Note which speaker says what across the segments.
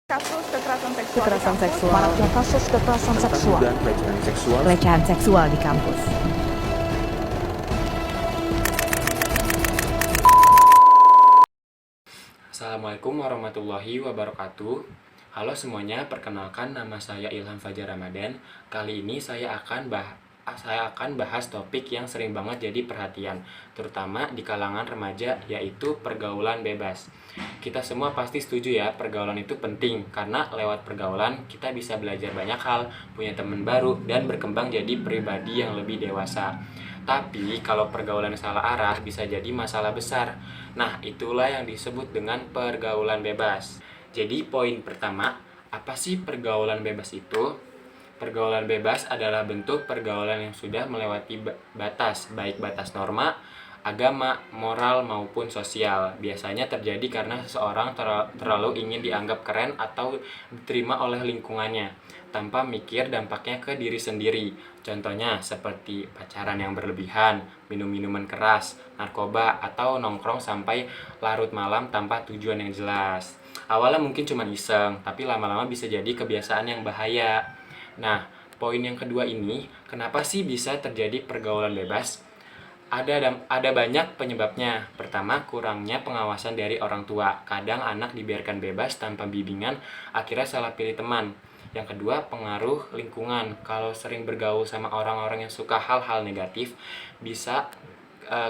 Speaker 1: Kasus kekerasan seksual.
Speaker 2: Kekerasan seksual.
Speaker 3: Maraknya kasus kekerasan seksual.
Speaker 4: Dan pelecehan seksual.
Speaker 2: Pelecehan seksual di kampus.
Speaker 5: Assalamualaikum warahmatullahi wabarakatuh. Halo semuanya, perkenalkan nama saya Ilham Fajar Ramadan. Kali ini saya akan bahas topik yang sering banget jadi perhatian, terutama di kalangan remaja, yaitu pergaulan bebas. Kita semua pasti setuju ya, pergaulan itu penting karena lewat pergaulan kita bisa belajar banyak hal, punya teman baru, dan berkembang jadi pribadi yang lebih dewasa. Tapi kalau pergaulan salah arah bisa jadi masalah besar. Nah, itulah yang disebut dengan pergaulan bebas. Jadi poin pertama, apa sih pergaulan bebas itu? Pergaulan bebas adalah bentuk pergaulan yang sudah melewati batas, baik batas norma, agama, moral, maupun sosial. Biasanya terjadi karena seseorang terlalu ingin dianggap keren atau diterima oleh lingkungannya, tanpa mikir dampaknya ke diri sendiri. Contohnya seperti pacaran yang berlebihan, minum minuman keras, narkoba, atau nongkrong sampai larut malam tanpa tujuan yang jelas. Awalnya mungkin cuma iseng, tapi lama-lama bisa jadi kebiasaan yang bahaya. Nah, poin yang kedua ini, kenapa sih bisa terjadi pergaulan bebas? Ada banyak penyebabnya. Pertama, kurangnya pengawasan dari orang tua. Kadang anak dibiarkan bebas tanpa bimbingan, akhirnya salah pilih teman. Yang kedua, pengaruh lingkungan. Kalau sering bergaul sama orang-orang yang suka hal-hal negatif,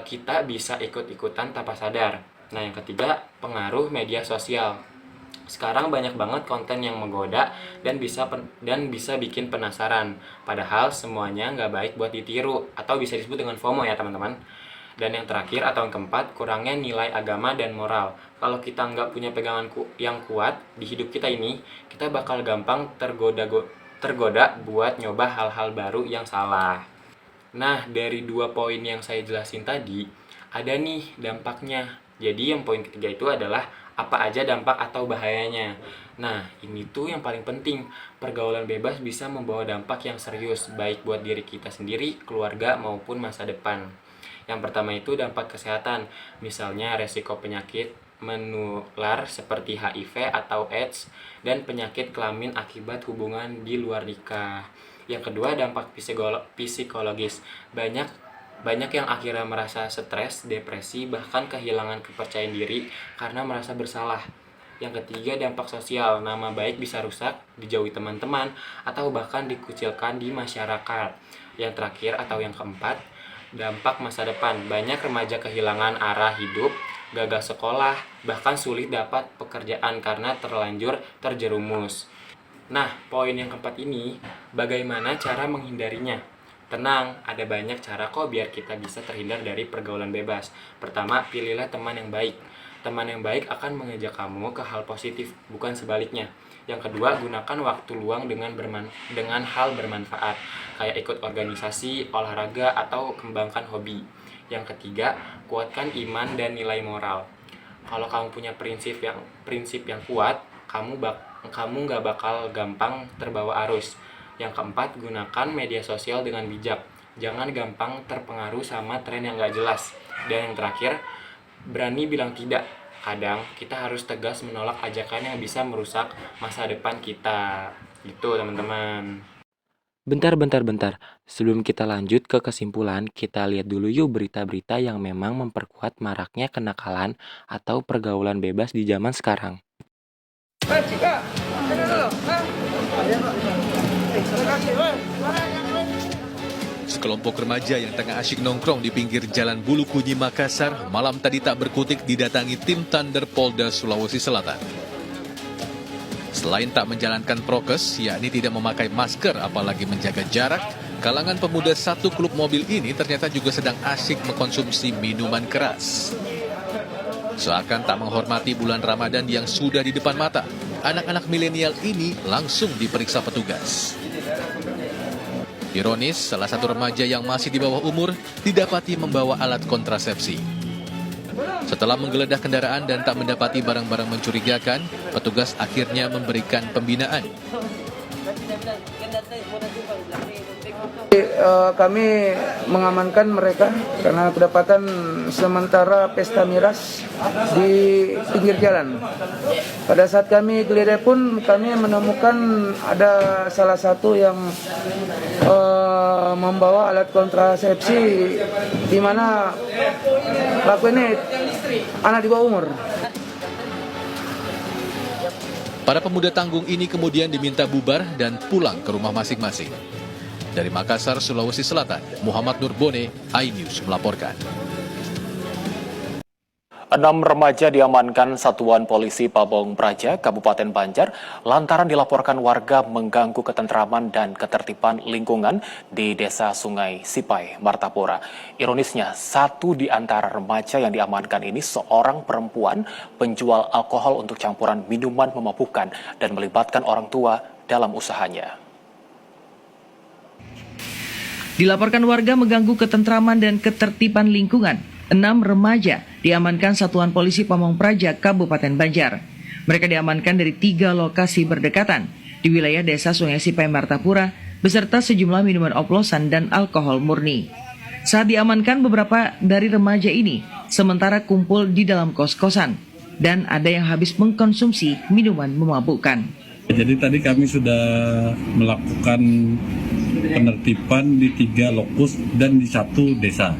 Speaker 5: kita bisa ikut-ikutan tanpa sadar. Nah, yang ketiga, pengaruh media sosial. Sekarang banyak banget konten yang menggoda dan bisa bikin penasaran. Padahal semuanya nggak baik buat ditiru, atau bisa disebut dengan FOMO ya teman-teman. Dan yang terakhir atau yang keempat, kurangnya nilai agama dan moral. Kalau kita nggak punya pegangan yang kuat di hidup kita ini, kita bakal gampang tergoda buat nyoba hal-hal baru yang salah. Nah, dari dua poin yang saya jelasin tadi, ada nih dampaknya. Jadi yang poin ketiga itu adalah apa aja dampak atau bahayanya. Nah, ini tuh yang paling penting. Pergaulan bebas bisa membawa dampak yang serius, baik buat diri kita sendiri, keluarga, maupun masa depan. Yang pertama itu dampak kesehatan, misalnya resiko penyakit menular seperti HIV atau AIDS, dan penyakit kelamin akibat hubungan di luar nikah. Yang kedua, dampak psikologis. Banyak yang akhirnya merasa stres, depresi, bahkan kehilangan kepercayaan diri karena merasa bersalah. Yang ketiga, dampak sosial. Nama baik bisa rusak, dijauhi teman-teman, atau bahkan dikucilkan di masyarakat. Yang terakhir atau yang keempat, dampak masa depan. Banyak remaja kehilangan arah hidup, gagal sekolah, bahkan sulit dapat pekerjaan karena terlanjur terjerumus. Nah, poin yang keempat ini, bagaimana cara menghindarinya? Tenang, ada banyak cara kok biar kita bisa terhindar dari pergaulan bebas. Pertama, pilihlah teman yang baik. Teman yang baik akan mengajak kamu ke hal positif, bukan sebaliknya. Yang kedua, gunakan waktu luang dengan hal bermanfaat, kayak ikut organisasi, olahraga, atau kembangkan hobi. Yang ketiga, kuatkan iman dan nilai moral. Kalau kamu punya prinsip yang kuat, kamu nggak bakal gampang terbawa arus. Yang keempat, gunakan media sosial dengan bijak. Jangan gampang terpengaruh sama tren yang nggak jelas. Dan yang terakhir, berani bilang tidak. Kadang kita harus tegas menolak ajakan yang bisa merusak masa depan kita. Gitu teman-teman.
Speaker 6: Bentar. Sebelum kita lanjut ke kesimpulan, kita lihat dulu yuk berita-berita yang memang memperkuat maraknya kenakalan atau pergaulan bebas di zaman sekarang.
Speaker 7: Sekelompok remaja yang tengah asyik nongkrong di pinggir Jalan Bulu Kunyi Makassar malam tadi tak berkutik didatangi tim Thunder Polda Sulawesi Selatan. Selain tak menjalankan prokes, yakni tidak memakai masker apalagi menjaga jarak, kalangan pemuda satu klub mobil ini ternyata juga sedang asyik mengkonsumsi minuman keras. Seakan tak menghormati bulan Ramadan yang sudah di depan mata, anak-anak milenial ini langsung diperiksa petugas. Ironis, salah satu remaja yang masih di bawah umur didapati membawa alat kontrasepsi. Setelah menggeledah kendaraan dan tak mendapati barang-barang mencurigakan, petugas akhirnya memberikan pembinaan.
Speaker 1: Kami mengamankan mereka karena kedapatan sementara pesta miras di pinggir jalan. Pada saat kami geledah pun kami menemukan ada salah satu yang membawa alat kontrasepsi, di mana pelaku ini anak di bawah umur.
Speaker 7: Para pemuda tanggung ini kemudian diminta bubar dan pulang ke rumah masing-masing. Dari Makassar, Sulawesi Selatan, Muhammad Nurbone, iNews melaporkan.
Speaker 6: 6 remaja diamankan Satuan Polisi Pamong Praja, Kabupaten Banjar, lantaran dilaporkan warga mengganggu ketentraman dan ketertiban lingkungan di Desa Sungai Sipai, Martapura. Ironisnya, satu di antara remaja yang diamankan ini seorang perempuan penjual alkohol untuk campuran minuman memabukkan dan melibatkan orang tua dalam usahanya.
Speaker 2: Dilaporkan warga mengganggu ketentraman dan ketertiban lingkungan. 6 remaja diamankan Satuan Polisi Pamong Praja, Kabupaten Banjar. Mereka diamankan dari 3 lokasi berdekatan di wilayah Desa Sungai Sipai, Martapura, beserta sejumlah minuman oplosan dan alkohol murni. Saat diamankan, beberapa dari remaja ini sementara kumpul di dalam kos-kosan dan ada yang habis mengkonsumsi minuman memabukkan.
Speaker 4: Jadi tadi kami sudah melakukan penertiban di 3 lokus dan di 1 desa.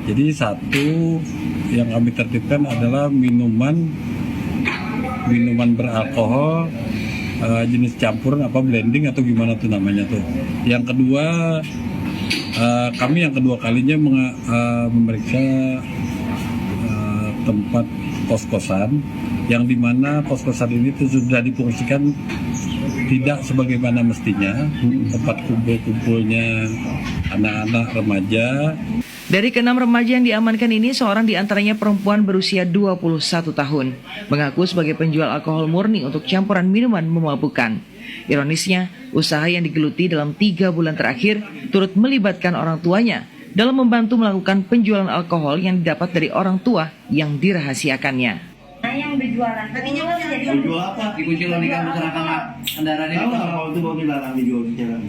Speaker 4: Jadi satu yang kami tertibkan adalah minuman beralkohol jenis campuran blending atau gimana tuh namanya tuh. Yang kedua kami yang kedua kalinya memeriksa tempat kos-kosan yang dimana kos-kosan ini tuh sudah difungsikan tidak sebagaimana mestinya, tempat kumpul-kumpulnya anak-anak remaja.
Speaker 2: Dari ke-6 remaja yang diamankan ini, seorang diantaranya perempuan berusia 21 tahun, mengaku sebagai penjual alkohol murni untuk campuran minuman memabukkan. Ironisnya, usaha yang digeluti dalam 3 bulan terakhir turut melibatkan orang tuanya dalam membantu melakukan penjualan alkohol yang didapat dari orang tua yang dirahasiakannya.
Speaker 8: Yang berjualan jadi
Speaker 9: jual apa? Dikunci lo di kampus rangka kendaraan ini. Tahu kalau itu mau dilarang dijual di jalan?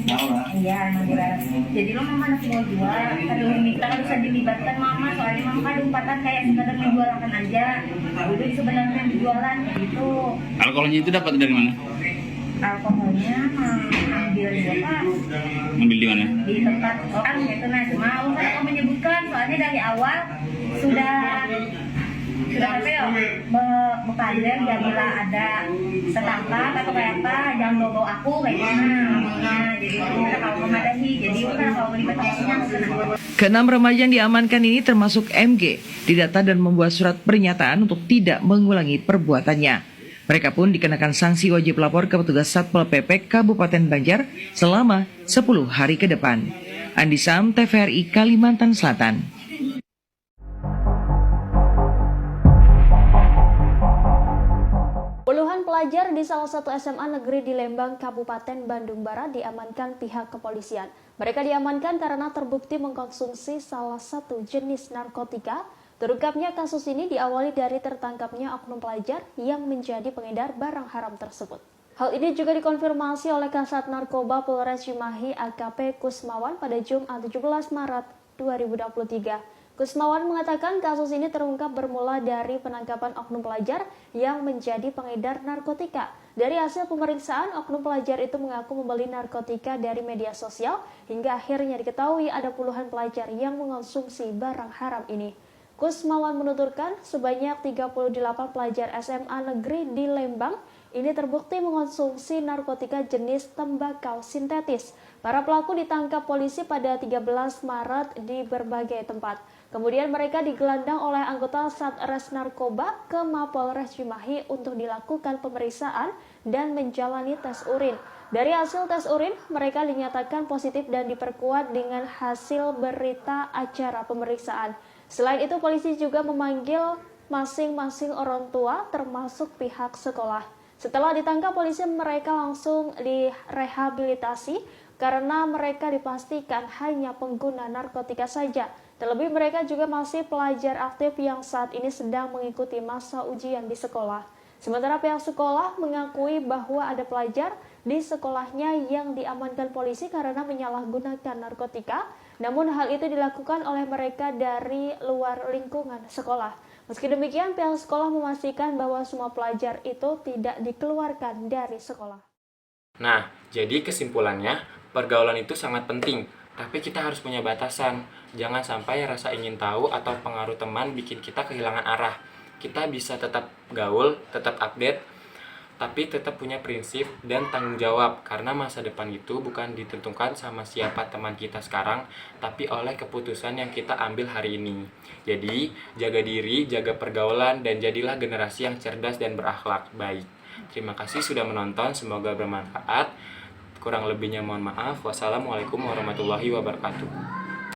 Speaker 8: Tahu lah. Iya, emang dilarang. Jadi lo mama nanti mau jual, kalau minta kan bisa dilibatkan mama, soalnya mama kan umpatan kayak sekedar menjualkan aja. Itu sebenarnya jualan gitu.
Speaker 9: Alkoholnya itu dapat dari mana?
Speaker 8: Alkoholnya ambil apa?
Speaker 9: Ambil di mana?
Speaker 8: Di tempat orang gitu. Nah, cuma aku menyebutkan soalnya dari awal sudah apa ya, berpandang ya bila ada setangkap atau kayak apa jangan bawa aku kayak gimana, jadi kita kalau memadahi, jadi udah kalau melibatkannya
Speaker 2: Ke-6 remaja yang diamankan ini termasuk MG, didata dan membuat surat pernyataan untuk tidak mengulangi perbuatannya. Mereka pun dikenakan sanksi wajib lapor ke petugas Satpol PP Kabupaten Banjar selama 10 hari ke depan. Andi Sam, TVRI Kalimantan Selatan.
Speaker 3: Puluhan pelajar di salah satu SMA negeri di Lembang, Kabupaten Bandung Barat diamankan pihak kepolisian. Mereka diamankan karena terbukti mengkonsumsi salah satu jenis narkotika. Terungkapnya kasus ini diawali dari tertangkapnya oknum pelajar yang menjadi pengedar barang haram tersebut. Hal ini juga dikonfirmasi oleh Kasat Narkoba Polres Cimahi AKP Kusmawan pada Jumat 17 Maret 2023. Kusmawan mengatakan kasus ini terungkap bermula dari penangkapan oknum pelajar yang menjadi pengedar narkotika. Dari hasil pemeriksaan, oknum pelajar itu mengaku membeli narkotika dari media sosial hingga akhirnya diketahui ada puluhan pelajar yang mengonsumsi barang haram ini. Kusmawan menuturkan sebanyak 38 pelajar SMA negeri di Lembang ini terbukti mengonsumsi narkotika jenis tembakau sintetis. Para pelaku ditangkap polisi pada 13 Maret di berbagai tempat. Kemudian mereka digelandang oleh anggota Satres Narkoba ke Mapolres Cimahi untuk dilakukan pemeriksaan dan menjalani tes urin. Dari hasil tes urin, mereka dinyatakan positif dan diperkuat dengan hasil berita acara pemeriksaan. Selain itu, polisi juga memanggil masing-masing orang tua termasuk pihak sekolah. Setelah ditangkap polisi, mereka langsung direhabilitasi karena mereka dipastikan hanya pengguna narkotika saja. Terlebih mereka juga masih pelajar aktif yang saat ini sedang mengikuti masa ujian di sekolah. Sementara pihak sekolah mengakui bahwa ada pelajar di sekolahnya yang diamankan polisi karena menyalahgunakan narkotika. Namun hal itu dilakukan oleh mereka dari luar lingkungan sekolah. Meski demikian, pihak sekolah memastikan bahwa semua pelajar itu tidak dikeluarkan dari sekolah.
Speaker 5: Nah, jadi kesimpulannya, pergaulan itu sangat penting, tapi kita harus punya batasan. Jangan sampai rasa ingin tahu atau pengaruh teman bikin kita kehilangan arah. Kita bisa tetap gaul, tetap update, tapi tetap punya prinsip dan tanggung jawab, karena masa depan itu bukan ditentukan sama siapa teman kita sekarang, tapi oleh keputusan yang kita ambil hari ini. Jadi, jaga diri, jaga pergaulan, dan jadilah generasi yang cerdas dan berakhlak baik. Terima kasih sudah menonton, semoga bermanfaat. Kurang lebihnya mohon maaf. Wassalamualaikum warahmatullahi wabarakatuh.